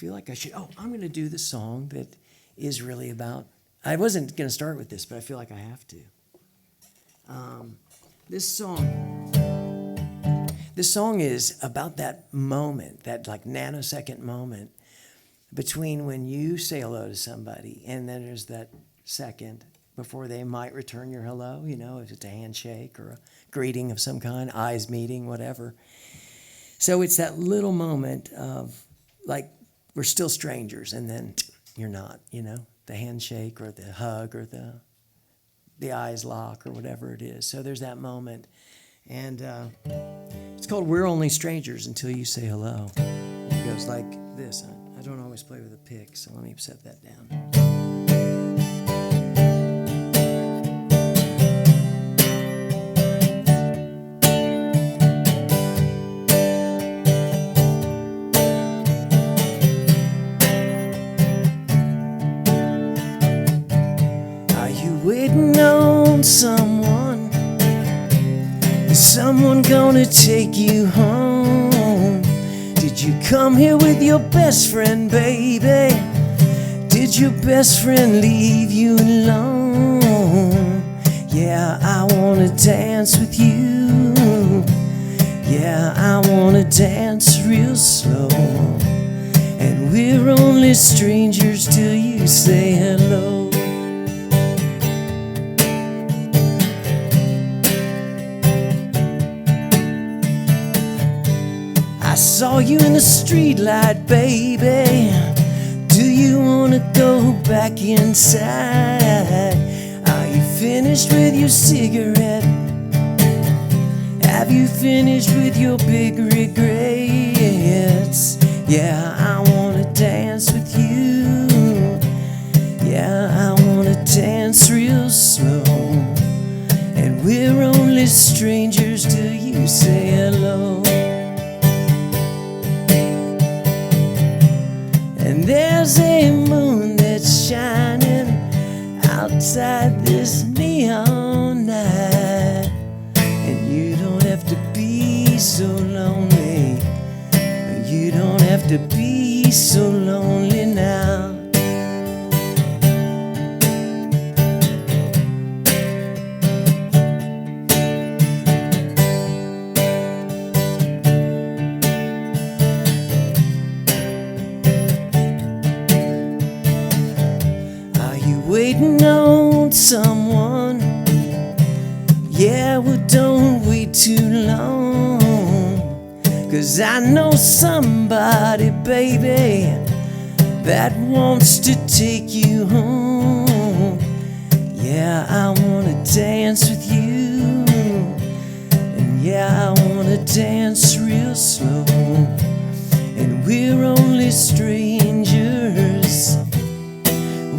feel like I should, I'm going to do the song that is really about, I wasn't going to start with this, but I feel like I have to. This song is about that moment, that like nanosecond moment between when you say hello to somebody and then there's that second before they might return your hello, if it's a handshake or a greeting of some kind, eyes meeting, whatever. So it's that little moment of like we're still strangers and then you're not, the handshake or the hug or the eyes lock or whatever it is. So there's that moment. And it's called We're Only Strangers Until You Say Hello. It goes like this. I don't always play with a pick, so let me set that down. Are you waiting on someone? Is someone gonna take you home? Did you come here with your best friend, baby? Did your best friend leave you alone? Yeah, I wanna dance with you. Yeah, I wanna dance real slow. And we're only strangers till you say hello. I saw you in the streetlight, baby. Do you wanna go back inside? Are you finished with your cigarette? Have you finished with your big regrets? Yeah, I wanna dance with you. Yeah, I wanna dance real slow. And we're only strangers till you say hello. And there's a moon that's shining outside this neon night. And you don't have to be so lonely. You don't have to be so lonely now. Waiting on someone. Yeah, well, don't wait too long. 'Cause I know somebody, baby, that wants to take you home. Yeah, I wanna dance with you. And yeah, I wanna dance real slow. And we're only strangers.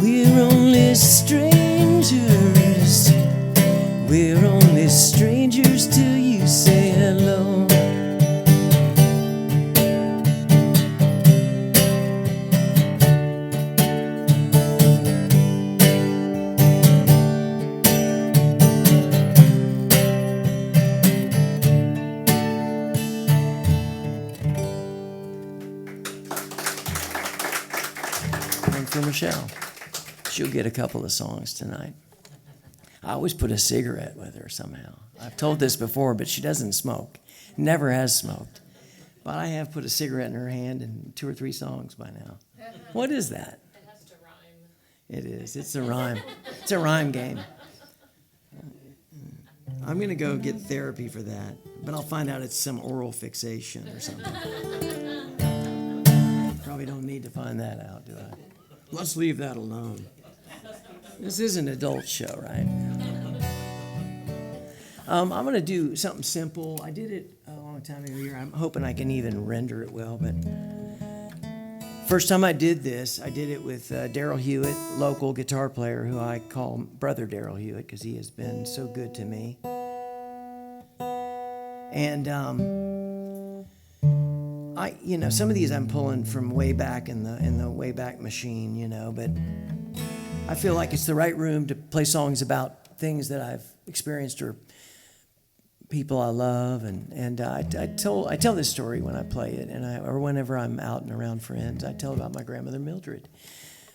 We're only strangers. We're only strangers till you say hello. One for Michelle. She'll get a couple of songs tonight. I always put a cigarette with her somehow. I've told this before, but she doesn't smoke. Never has smoked. But I have put a cigarette in her hand in 2 or 3 songs by now. What is that? It has to rhyme. It is. It's a rhyme. It's a rhyme game. I'm going to go get therapy for that. But I'll find out it's some oral fixation or something. Probably don't need to find that out, do I? Let's leave that alone. This is an adult show, right? I'm going to do something simple. I did it a long time ago here. I'm hoping I can even render it well. But first time I did this, I did it with Daryl Hewitt, local guitar player, who I call Brother Daryl Hewitt because he has been so good to me. And some of these I'm pulling from way back in the Wayback Machine, but I feel like it's the right room to play songs about things that I've experienced or people I love, and I tell this story when I play it, or whenever I'm out and around friends. I tell about my grandmother Mildred.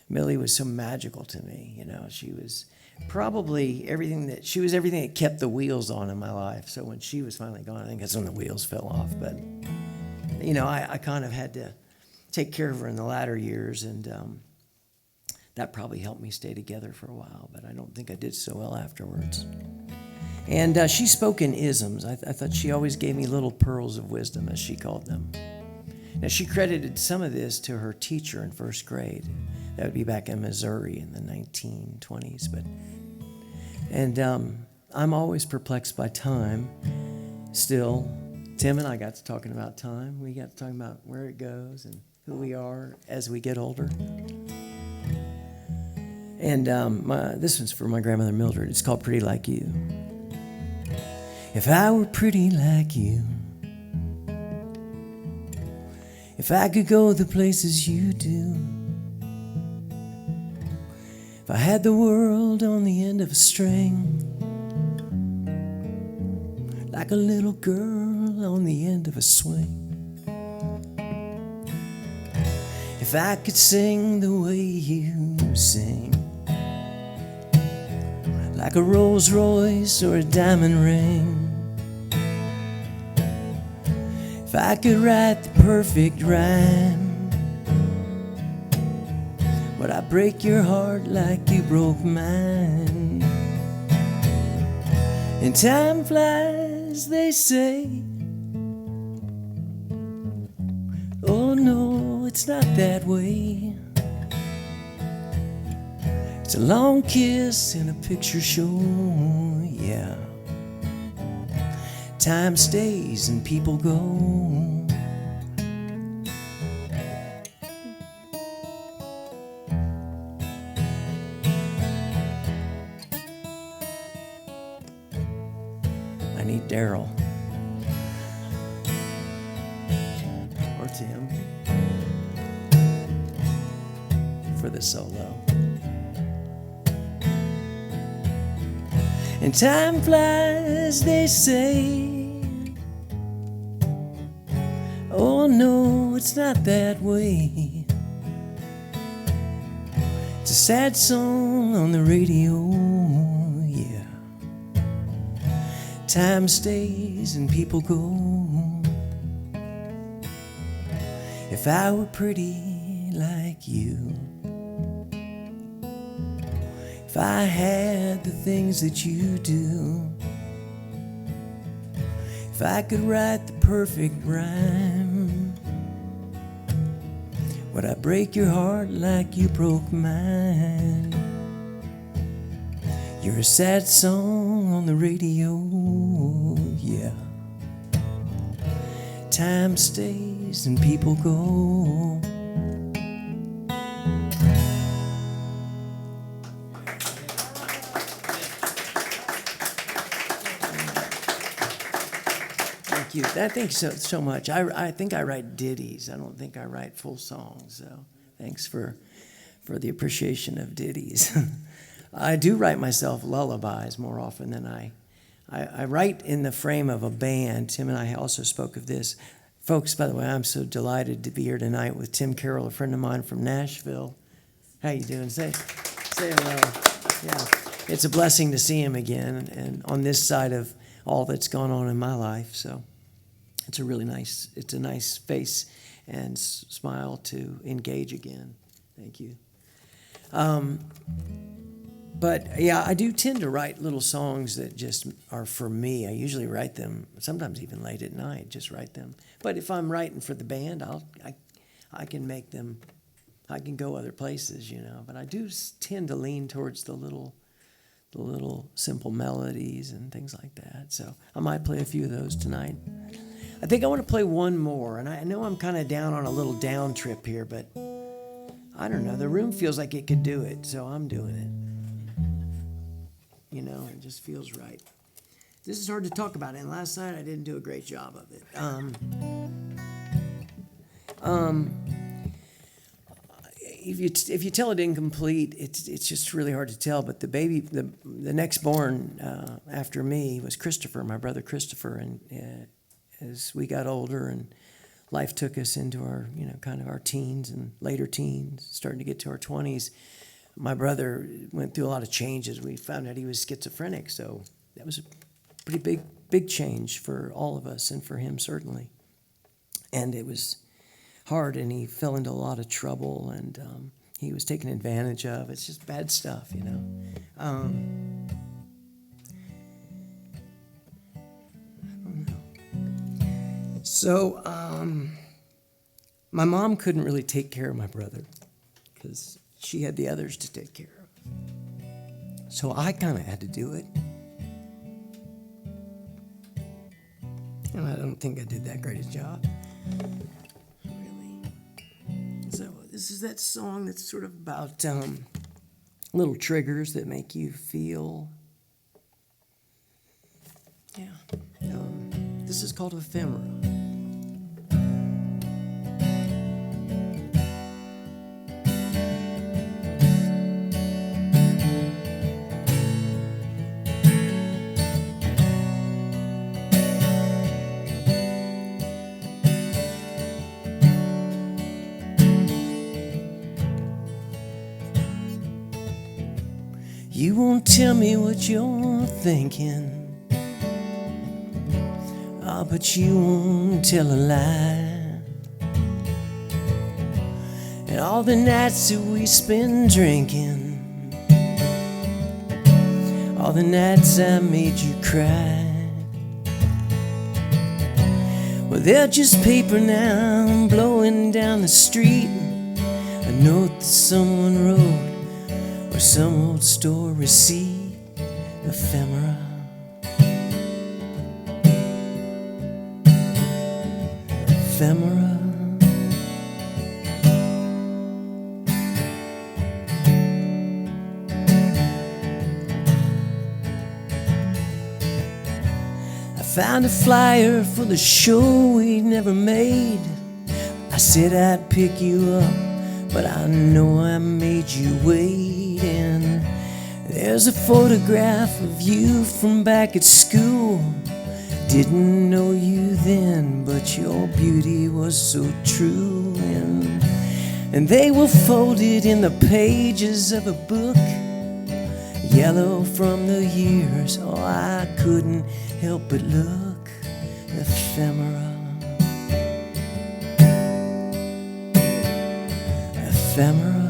Millie was so magical to me. You know, she was probably everything that kept the wheels on in my life. So when she was finally gone, I think that's when the wheels fell off. But you know, I kind of had to take care of her in the latter years, and that probably helped me stay together for a while. But I don't think I did so well afterwards. And she spoke in isms. I thought she always gave me little pearls of wisdom, as she called them. Now, she credited some of this to her teacher in first grade. That would be back in Missouri in the 1920s. I'm always perplexed by time. Still, Tim and I got to talking about time. We got to talking about where it goes and who we are as we get older. And this one's for my grandmother Mildred. It's called Pretty Like You. If I were pretty like you, if I could go the places you do, if I had the world on the end of a string, like a little girl on the end of a swing, if I could sing the way you sing, like a Rolls Royce or a diamond ring, if I could write the perfect rhyme, would I break your heart like you broke mine? And time flies, they say. Oh no, it's not that way. It's a long kiss in a picture show, yeah. Time stays and people go. I need Carroll or Tim for the solo. And time flies, they say. Oh no, it's not that way. It's a sad song on the radio, yeah. Time stays and people go. If I were pretty like you, if I had the things that you do, if I could write the perfect rhyme, would I break your heart like you broke mine? You're a sad song on the radio, yeah. Time stays and people go. You. I think so much. I think I write ditties. I don't think I write full songs. So thanks for the appreciation of ditties. I do write myself lullabies more often than I write in the frame of a band. Tim and I also spoke of this. Folks, by the way, I'm so delighted to be here tonight with Tim Carroll, a friend of mine from Nashville. How you doing? Say hello. Yeah, it's a blessing to see him again, and on this side of all that's gone on in my life. So. It's a nice face and smile to engage again. Thank you. But yeah, I do tend to write little songs that just are for me. I usually write them sometimes even late at night, just write them. But if I'm writing for the band, I can make them, I can go other places, you know. But I do tend to lean towards the little simple melodies and things like that. So I might play a few of those tonight. I think I want to play one more, and I know I'm kind of down on a little down trip here, but I don't know. The room feels like it could do it, so I'm doing it. You know, it just feels right. This is hard to talk about, and last night I didn't do a great job of it. if you tell it incomplete, it's just really hard to tell. But the next born after me was Christopher, my brother Christopher, and as we got older and life took us into our kind of our teens and later teens, starting to get to our 20s, my brother went through a lot of changes. We found out he was schizophrenic, so that was a pretty big change for all of us and for him certainly. And it was hard, and he fell into a lot of trouble, and he was taken advantage of. It's just bad stuff, I don't know. So my mom couldn't really take care of my brother because she had the others to take care of. So I kind of had to do it. And I don't think I did that great a job. So this is that song that's sort of about little triggers that make you feel. Yeah. This is called Ephemera. You won't tell me what you're thinking, but you won't tell a lie. And all the nights that we spend drinking, all the nights I made you cry, well, they're just paper now blowing down the street, a note that someone wrote, or some old store receipt. Ephemera. Ephemera. I found a flyer for the show we'd never made. I said I'd pick you up, but I know I made you wait. And there's a photograph of you from back at school. Didn't know you then, but your beauty was so true. And they were folded in the pages of a book, yellow from the years. Oh, I couldn't help but look. Ephemera. Ephemera.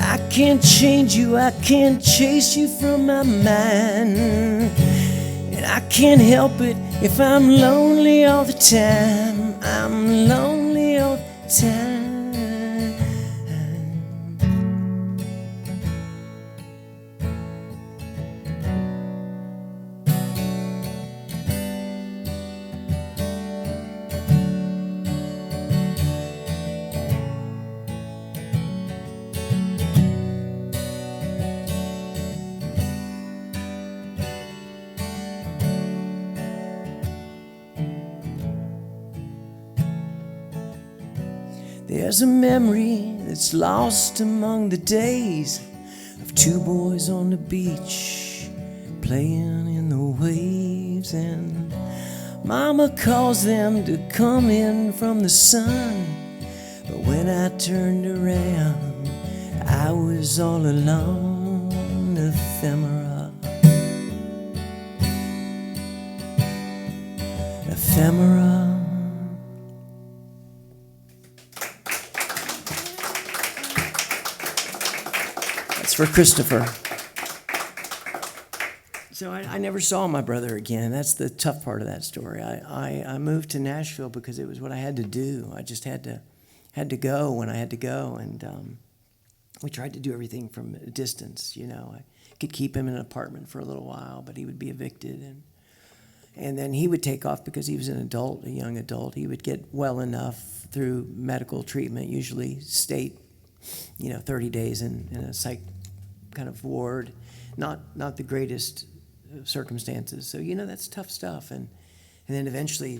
I can't change you, I can't chase you from my mind, and I can't help it if I'm lonely all the time. I'm lonely all the time. There's a memory that's lost among the days of two boys on the beach playing in the waves, and Mama calls them to come in from the sun. But when I turned around, I was all alone. Ephemera. Ephemera. For Christopher. So I never saw my brother again. That's the tough part of that story. I moved to Nashville because it was what I had to do. I just had to go when I had to go, and we tried to do everything from a distance. I could keep him in an apartment for a little while, but he would be evicted, And then he would take off because he was an adult, a young adult. He would get well enough through medical treatment, usually state, 30 days in a psych kind of ward. Not the greatest circumstances. So, that's tough stuff. And then eventually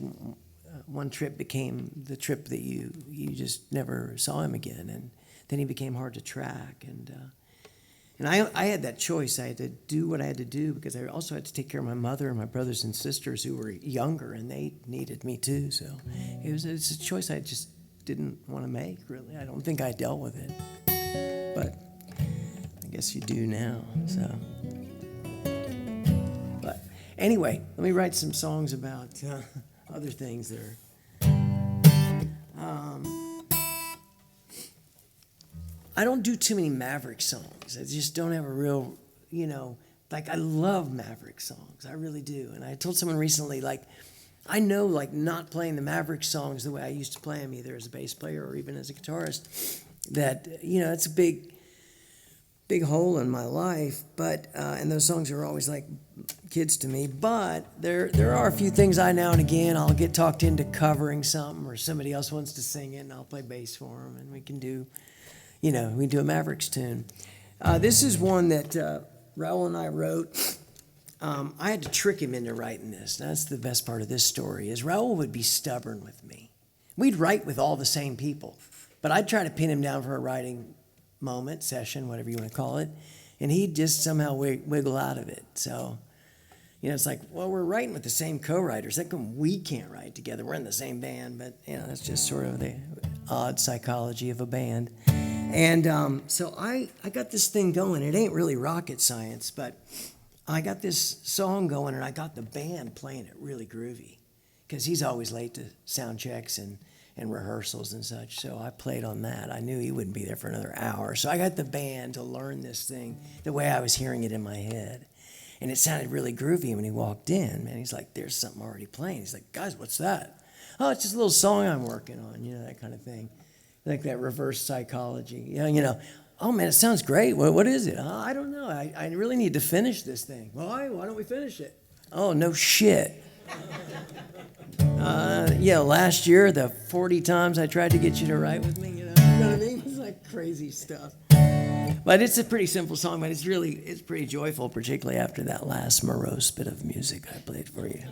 one trip became the trip that you just never saw him again. And then he became hard to track. And I had that choice. I had to do what I had to do because I also had to take care of my mother and my brothers and sisters who were younger, and they needed me too. So it's a choice I just didn't want to make, really. I don't think I dealt with it. But I guess you do now. So, but anyway, let me write some songs about other things that are... I don't do too many Maverick songs. I just don't have a real, I love Maverick songs. I really do. And I told someone recently, I know, not playing the Maverick songs the way I used to play them, either as a bass player or even as a guitarist, that, it's a big hole in my life. But, and those songs are always like kids to me. But there are a few things I now and again, I'll get talked into covering something, or somebody else wants to sing it, and I'll play bass for them, and we can do... we do a Mavericks tune. This is one that Raoul and I wrote. I had to trick him into writing this. That's the best part of this story, is Raoul would be stubborn with me. We'd write with all the same people, but I'd try to pin him down for a writing moment, session, whatever you want to call it, and he'd just somehow wiggle out of it. So, it's like, well, we're writing with the same co-writers. How come we can't write together? We're in the same band, but, that's just sort of the odd psychology of a band. And so I got this thing going. It ain't really rocket science, but I got this song going, and I got the band playing it really groovy because he's always late to sound checks and rehearsals and such. So I played on that. I knew he wouldn't be there for another hour. So I got the band to learn this thing the way I was hearing it in my head. And it sounded really groovy when he walked in. Man, he's like, there's something already playing. He's like, guys, what's that? Oh, it's just a little song I'm working on, that kind of thing. Like that reverse psychology. Oh, man, it sounds great. What is it? Oh, I don't know. I really need to finish this thing. Why don't we finish it? Oh, no shit. Last year, the 40 times I tried to get you to write with me, you know what I mean? It's like crazy stuff. But it's a pretty simple song, but it's pretty joyful, particularly after that last morose bit of music I played for you.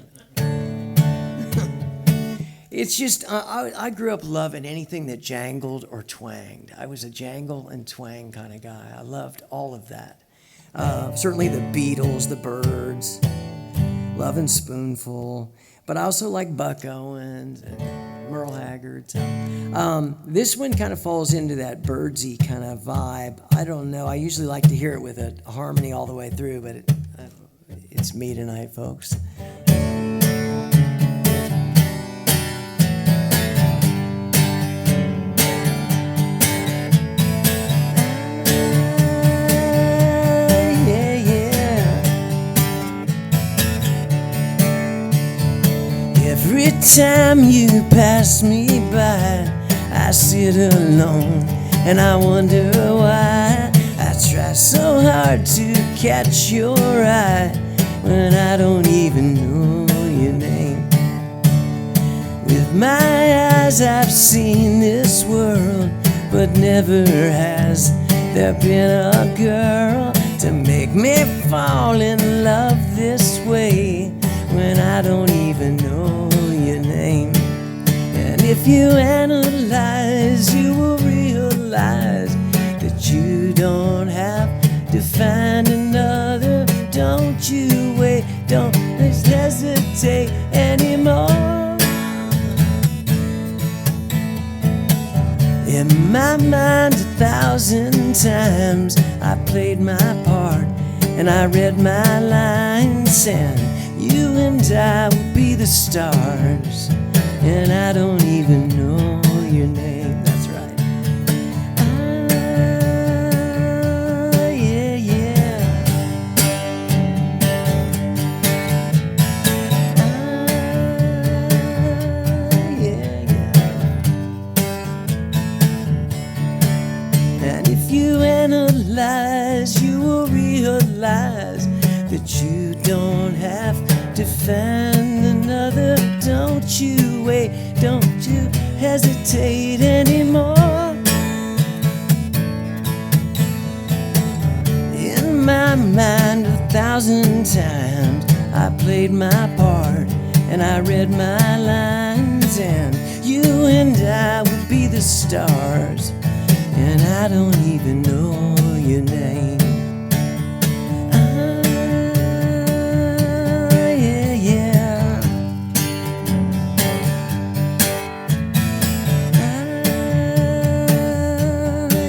It's just, I grew up loving anything that jangled or twanged. I was a jangle and twang kind of guy. I loved all of that. Certainly the Beatles, the Byrds, Lovin' Spoonful. But I also like Buck Owens and Merle Haggard. This one kind of falls into that Birdsy kind of vibe. I don't know. I usually like to hear it with a harmony all the way through, but it's me tonight, folks. Every time you pass me by, I sit alone and I wonder why I try so hard to catch your eye when I don't even know your name. With my eyes I've seen this world, but never has there been a girl to make me fall in love this way when I don't even know your name. And if you analyze, you will realize that you don't have to find another. Don't you wait, don't hesitate anymore. In my mind 1,000 times I played my part and I read my lines, and you and I will be the stars, and I don't even know your name. That's right. Yeah, yeah. Yeah, yeah. And if you analyze, you will realize that you don't have to find hesitate anymore. In my mind 1,000 times I played my part and I read my lines, and you and I would be the stars, and I don't even know your name. Yeah, yeah.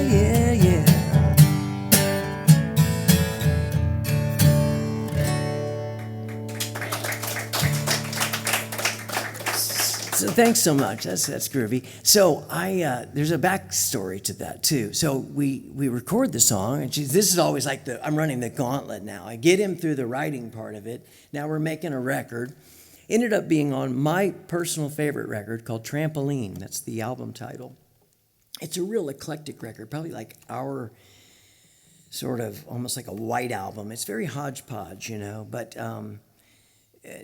Yeah, yeah. So thanks so much. That's groovy. So there's a backstory to that too. So we record the song, and this is always like I'm running the gauntlet now. I get him through the writing part of it. Now we're making a record. Ended up being on my personal favorite record called Trampoline. That's the album title. It's a real eclectic record, probably like our sort of almost like a white album. It's very hodgepodge, but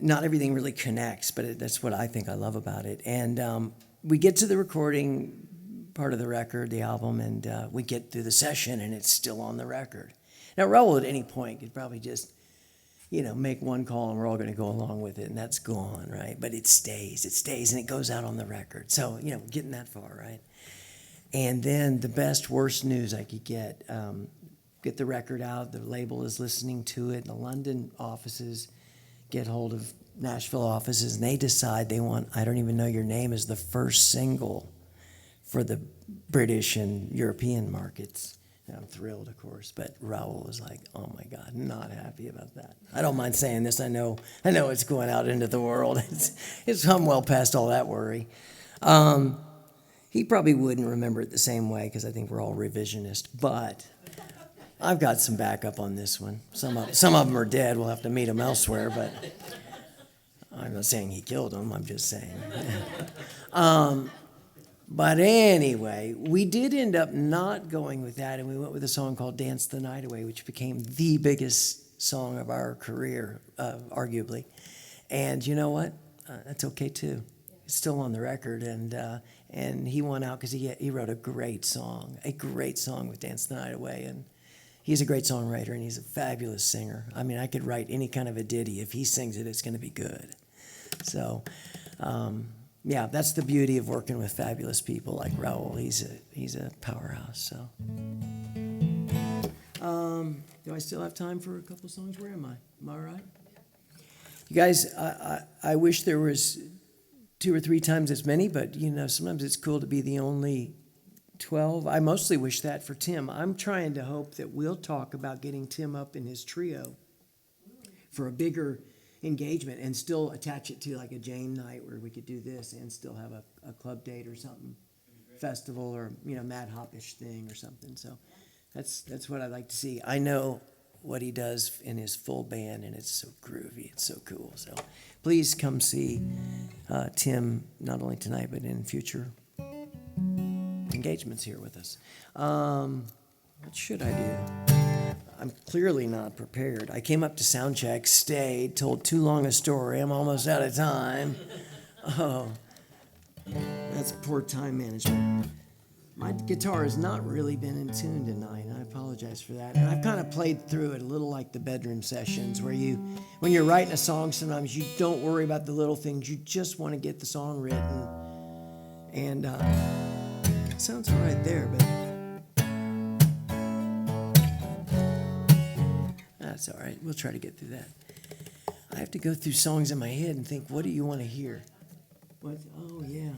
not everything really connects, but that's what I think I love about it. And we get to the recording part of the record, the album, and we get through the session, and it's still on the record. Now, Raoul at any point could probably just, make one call, and we're all going to go along with it, and that's gone, right? But it stays, and it goes out on the record. So, getting that far, right? And then the best, worst news I could get the record out, the label is listening to it, the London offices get hold of Nashville offices, and they decide they want I Don't Even Know Your Name as the first single for the British and European markets. And I'm thrilled, of course, but Raoul was like, oh my God, not happy about that. I don't mind saying this. I know it's going out into the world. It's come well past all that worry. He probably wouldn't remember it the same way because I think we're all revisionist, but I've got some backup on this one. Some of them are dead. We'll have to meet them elsewhere, but I'm not saying he killed them. I'm just saying. But anyway, we did end up not going with that, and we went with a song called Dance the Night Away, which became the biggest song of our career, arguably. And you know what? That's okay, too. It's still on the record, and he won out because he wrote a great song with Dance the Night Away, and he's a great songwriter, and he's a fabulous singer. I mean, I could write any kind of a ditty. If he sings it, it's going to be good. So, yeah, that's the beauty of working with fabulous people like Raoul. He's a powerhouse. So, do I still have time for a couple songs? Where am I? Am I all right? You guys, I wish there was 2 or 3 times as many, but sometimes it's cool to be the only 12. I mostly wish that for Tim. I'm trying to hope that we'll talk about getting Tim up in his trio for a bigger engagement and still attach it to like a Jane night where we could do this and still have a club date or something, festival or Mad Hop-ish thing or something. So that's what I'd like to see. I know what he does in his full band, and it's so groovy. It's so cool. So please come see Tim not only tonight but in future engagements here with us. What should I do? I'm clearly not prepared. I came up to sound check, stayed, told too long a story. I'm almost out of time. Oh, that's poor time management. My guitar has not really been in tune tonight, and I apologize for that. And I've kind of played through it a little like the bedroom sessions where when you're writing a song, sometimes you don't worry about the little things. You just want to get the song written. And it sounds all right there, but that's all right. We'll try to get through that. I have to go through songs in my head and think, what do you want to hear? What? Oh, yeah.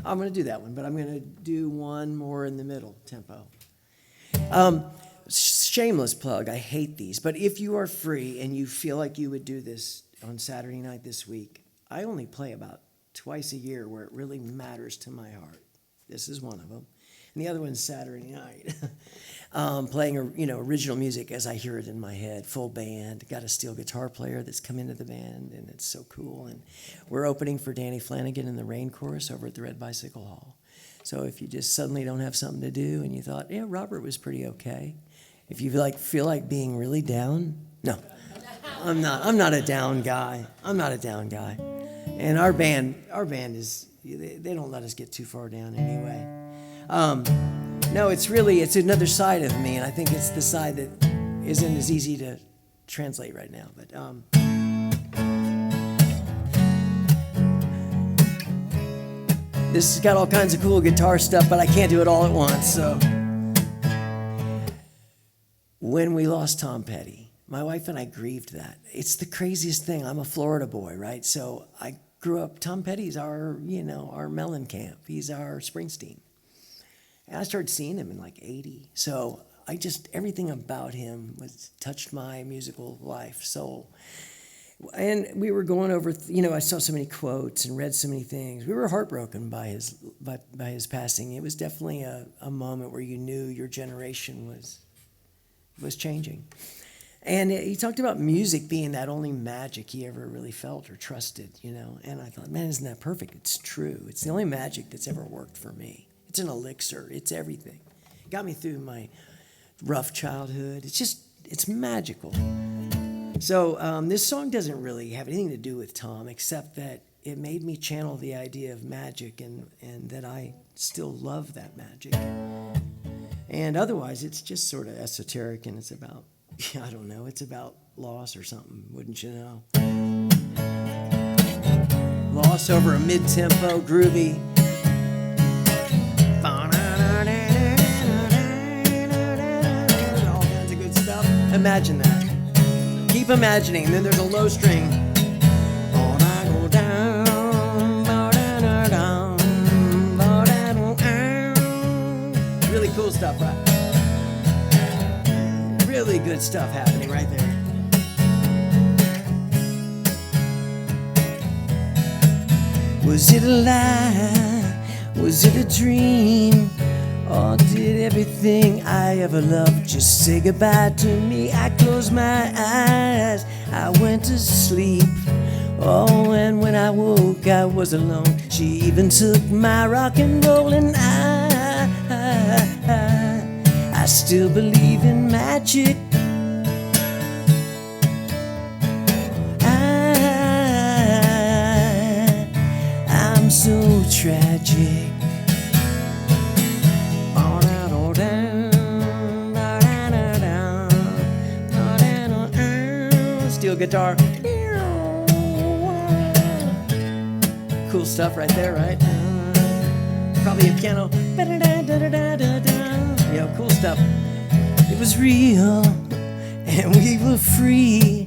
I'm going to do that one, but I'm going to do one more in the middle tempo. Shameless plug. I hate these, but if you are free and you feel like you would do this on Saturday night this week, I only play about twice a year where it really matters to my heart. This is one of them. And the other one's Saturday night. Playing original music as I hear it in my head, full band. Got a steel guitar player that's come into the band, and it's so cool. And we're opening for Danny Flanagan in the Rain Chorus over at the Red Bicycle Hall. So if you just suddenly don't have something to do and you thought, yeah, Robert was pretty okay. If you feel like being really down, no. I'm not a down guy. I'm not a down guy. And our band is, they don't let us get too far down anyway. No, it's another side of me, and I think it's the side that isn't as easy to translate right now. But this has got all kinds of cool guitar stuff, but I can't do it all at once. So when we lost Tom Petty, my wife and I grieved that. It's the craziest thing. I'm a Florida boy, right? So I grew up, Tom Petty's our Mellencamp. He's our Springsteen. And I started seeing him in like 80. So everything about him touched my musical life, soul. And we were going over, I saw so many quotes and read so many things. We were heartbroken by his passing. It was definitely a moment where you knew your generation was changing. And he talked about music being that only magic he ever really felt or trusted, And I thought, man, isn't that perfect? It's true. It's the only magic that's ever worked for me. It's an elixir. It's everything. It got me through my rough childhood. It's magical. So this song doesn't really have anything to do with Tom, except that it made me channel the idea of magic and that I still love that magic. And otherwise, it's just sort of esoteric, and it's about, I don't know, it's about loss or something, wouldn't you know? Loss over a mid-tempo, groovy. All kinds of good stuff. Imagine that. Keep imagining, and then there's a low string. Really cool stuff, right? Really good stuff happening right there. Was it a lie? Was it a dream? Or did everything I ever loved just say goodbye to me? I closed my eyes, I went to sleep. Oh, and when I woke, I was alone. She even took my rock and roll, and I still believe in magic. I'm so tragic. Steel guitar. Cool stuff right there, right? Probably a piano. Cool stuff. It was real, and we were free.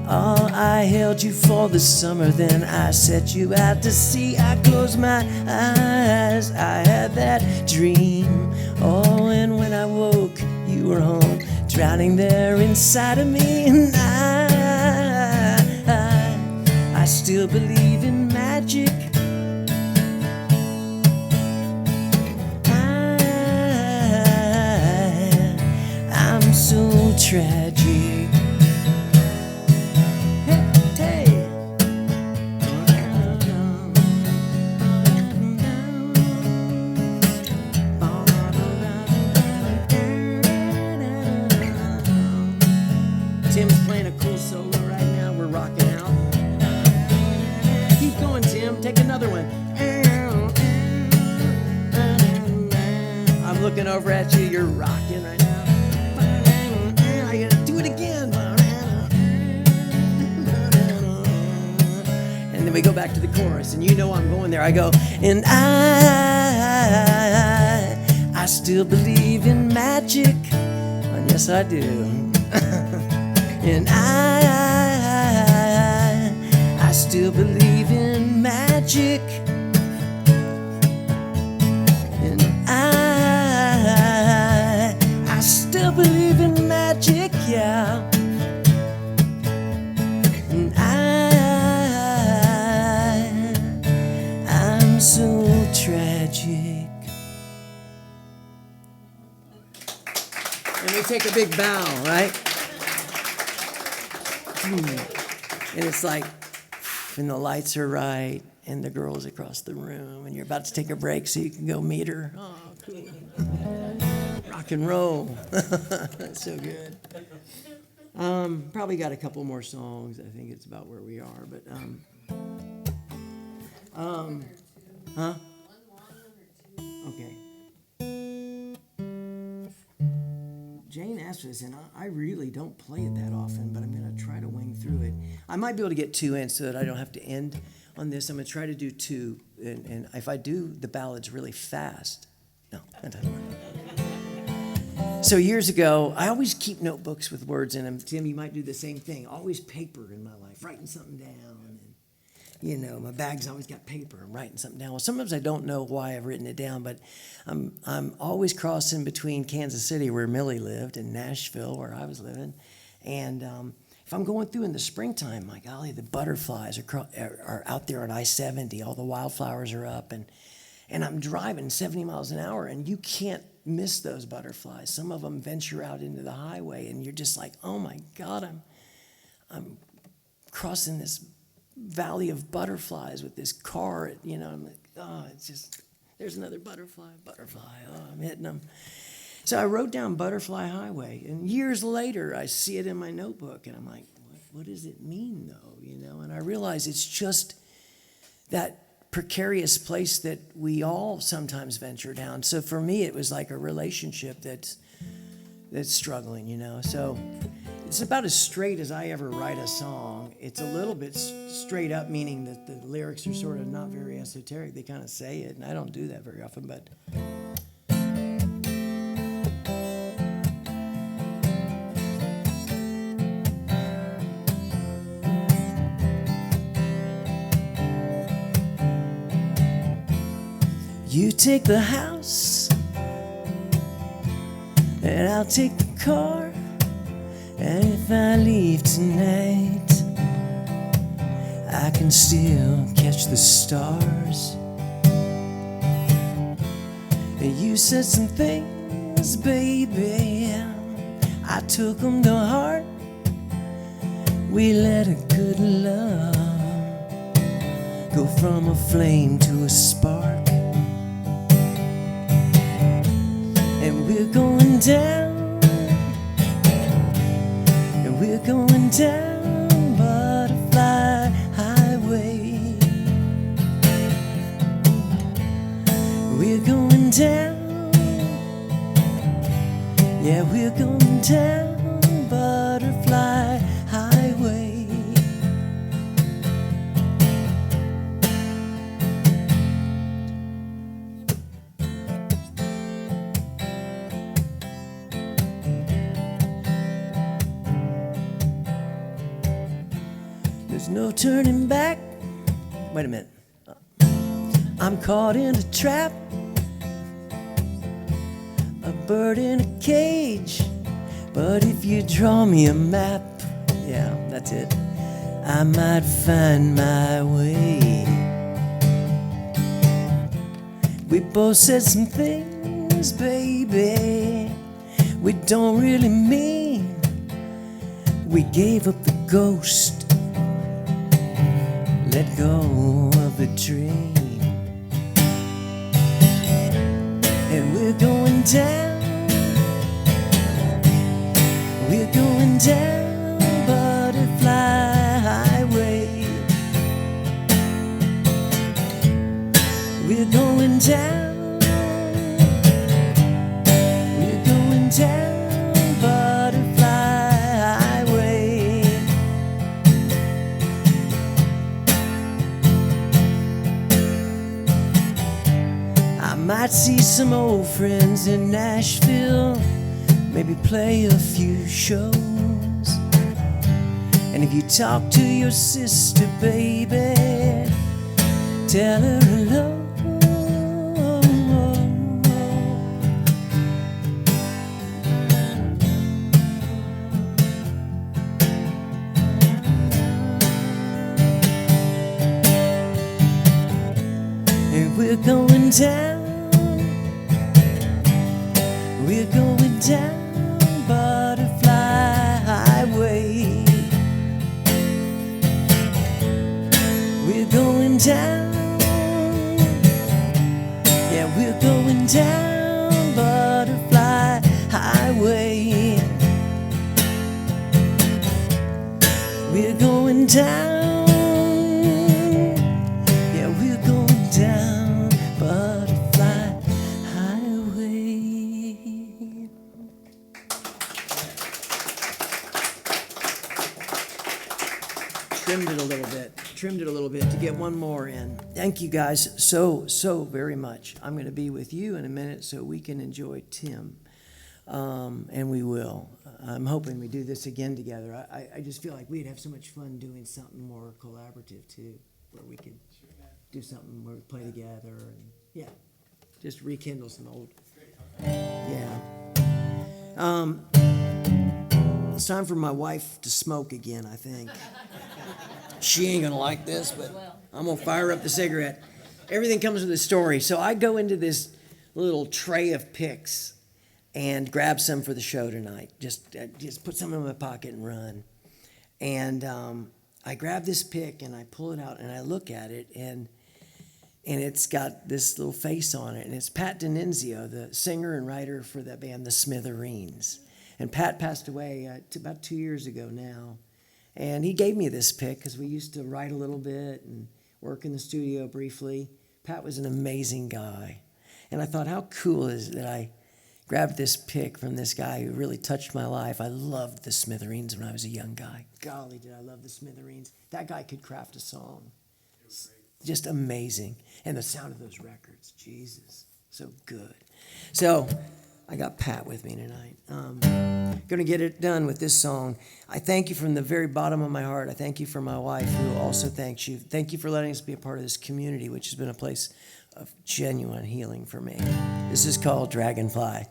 Oh, I held you for the summer, then I set you out to sea. I closed my eyes, I had that dream. Oh, and when I woke, you were home, drowning there inside of me. And I still believe in magic. I'm so tragic. Tim's playing a cool solo right now. We're rocking out. Keep going, Tim. Take another one. I'm looking over at you. You're rocking right now. I gotta do it again. And then we go back to the chorus, and I'm going there. I go, and I still believe in magic. And yes, I do. And I still believe in magic. And I still believe in magic, yeah. And I'm so tragic. And we take a big bow, right? And it's like, and the lights are right, and the girl's across the room, and you're about to take a break so you can go meet her. Oh, cool. Rock and roll. That's so good. Probably got a couple more songs. I think it's about where we are, but huh? Okay. Jane asked this, and I really don't play it that often, but I'm going to try to wing through it. I might be able to get two in so that I don't have to end on this. I'm going to try to do two, and if I do the ballads really fast, no, that doesn't work. So years ago, I always keep notebooks with words in them. Tim, you might do the same thing. Always paper in my life, writing something down. And, my bag's always got paper. I'm writing something down. Well, sometimes I don't know why I've written it down, but I'm always crossing between Kansas City, where Millie lived, and Nashville, where I was living. And if I'm going through in the springtime, my golly, the butterflies are out there on I-70. All the wildflowers are up, and I'm driving 70 miles an hour, and you can't miss those butterflies. Some of them venture out into the highway, and you're just like, oh my God, I'm crossing this valley of butterflies with this car. I'm like, oh, it's just, there's another butterfly, oh, I'm hitting them. So I wrote down Butterfly Highway, and years later, I see it in my notebook, and I'm like, what does it mean, though? And I realize it's just that precarious place that we all sometimes venture down. So for me, it was like a relationship that's struggling, So it's about as straight as I ever write a song. It's a little bit straight up, meaning that the lyrics are sort of not very esoteric. They kind of say it, and I don't do that very often, but... You take the house, and I'll take the car. And if I leave tonight, I can still catch the stars. You said some things, baby, I took them to heart. We let a good love go from a flame to a spark. And we're going down, and we're going down Butterfly Highway. We're going down, yeah, we're going down Butterfly Highway. There's no turning back. Wait a minute. I'm caught in a trap, a bird in a cage. But if you draw me a map, yeah, that's it, I might find my way. We both said some things, baby, we don't really mean. We gave up the ghost, let go of the dream. And we're going down, we're going down Butterfly Highway. We're going down, we're going down Butterfly Highway. I might see some old friends in Nashville, maybe play a few shows. And if you talk to your sister, baby, tell her hello. And we're going down, we're going down Butterfly Highway. We're going down, yeah, we're going down Butterfly Highway. down. Yeah, we're going down Butterfly Highway. Trimmed it a little bit to get one more in. Thank you guys so very much. I'm going to be with you in a minute so we can enjoy Tim, and we will. I'm hoping we do this again together. I just feel like we'd have so much fun doing something more collaborative too, where we could do something where we play together and just rekindle some old. Yeah. It's time for my wife to smoke again, I think. She ain't gonna like this, but I'm gonna fire up the cigarette. Everything comes with a story. So I go into this little tray of picks and grab some for the show tonight. Just put some in my pocket and run. And I grab this pick and I pull it out and I look at it and it's got this little face on it. And it's Pat D'Annunzio, the singer and writer for that band, the Smithereens. And Pat passed away about 2 years ago now. And he gave me this pick because we used to write a little bit and work in the studio briefly. Pat was an amazing guy. And I thought, how cool is it that I grabbed this pick from this guy who really touched my life. I loved the Smithereens when I was a young guy. Golly, did I love the Smithereens. That guy could craft a song. Just amazing. And the sound of those records, Jesus, so good. So I got Pat with me tonight. Going to get it done with this song. I thank you from the very bottom of my heart. I thank you for my wife, who also thanks you. Thank you for letting us be a part of this community, which has been a place of genuine healing for me. This is called Dragonfly.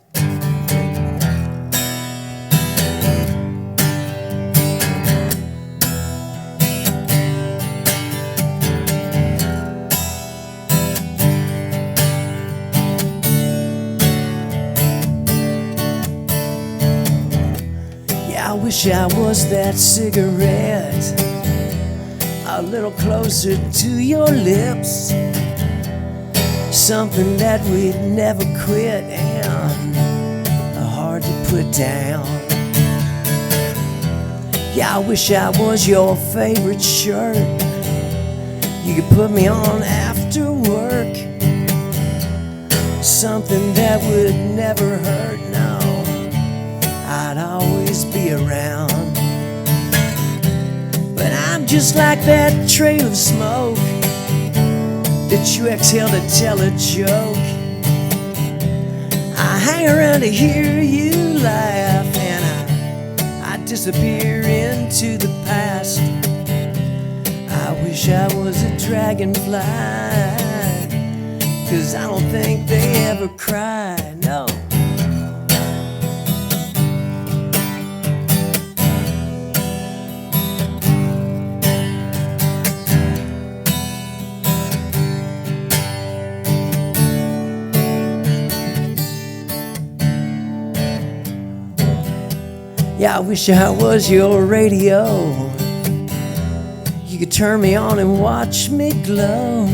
I wish I was that cigarette, a little closer to your lips, something that we'd never quit and hard to put down. Yeah, I wish I was your favorite shirt, you could put me on after work, something that would never hurt, no, I'd always be around. But I'm just like that trail of smoke that you exhale to tell a joke. I hang around to hear you laugh and I disappear into the past. I wish I was a dragonfly, 'cause I don't think they ever cry, no. Yeah, I wish I was your radio. You could turn me on and watch me glow,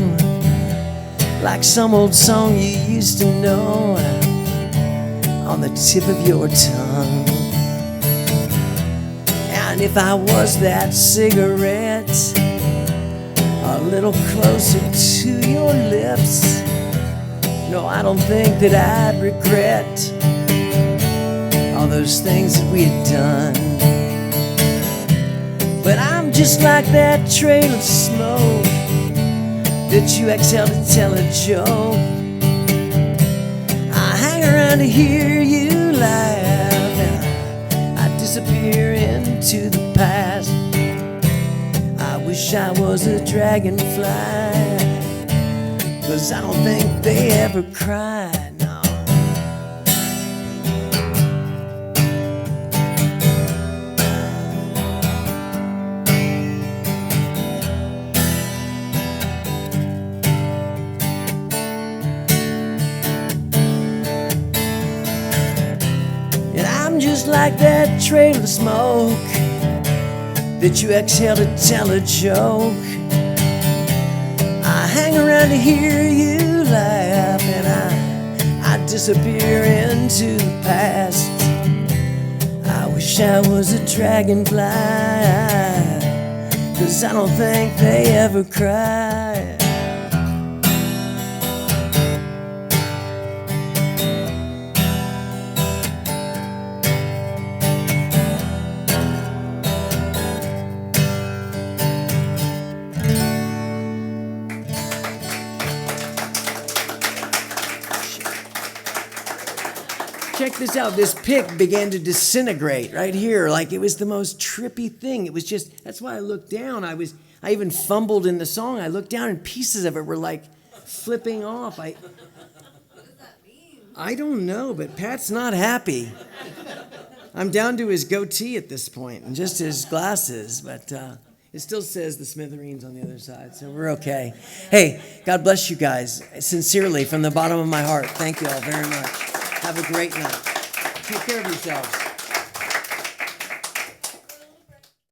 like some old song you used to know, on the tip of your tongue. And if I was that cigarette, a little closer to your lips, no, I don't think that I'd regret all those things that we had done. But I'm just like that trail of smoke that you exhale to tell a joke. I hang around to hear you laugh and I disappear into the past. I wish I was a dragonfly, 'cause I don't think they ever cry, no. Just like that trail of smoke that you exhale to tell a joke. I hang around to hear you laugh and I disappear into the past. I wish I was a dragonfly, 'cause I don't think they ever cry. Check this out. This pick began to disintegrate right here. Like it was the most trippy thing. It was just, that's why I looked down. I even fumbled in the song. I looked down and pieces of it were like flipping off. What does that mean? I don't know, but Pat's not happy. I'm down to his goatee at this point and just his glasses, but it still says the Smithereens on the other side, so we're okay. Hey, God bless you guys. Sincerely, from the bottom of my heart, thank you all very much. Have a great night. Take care of yourselves.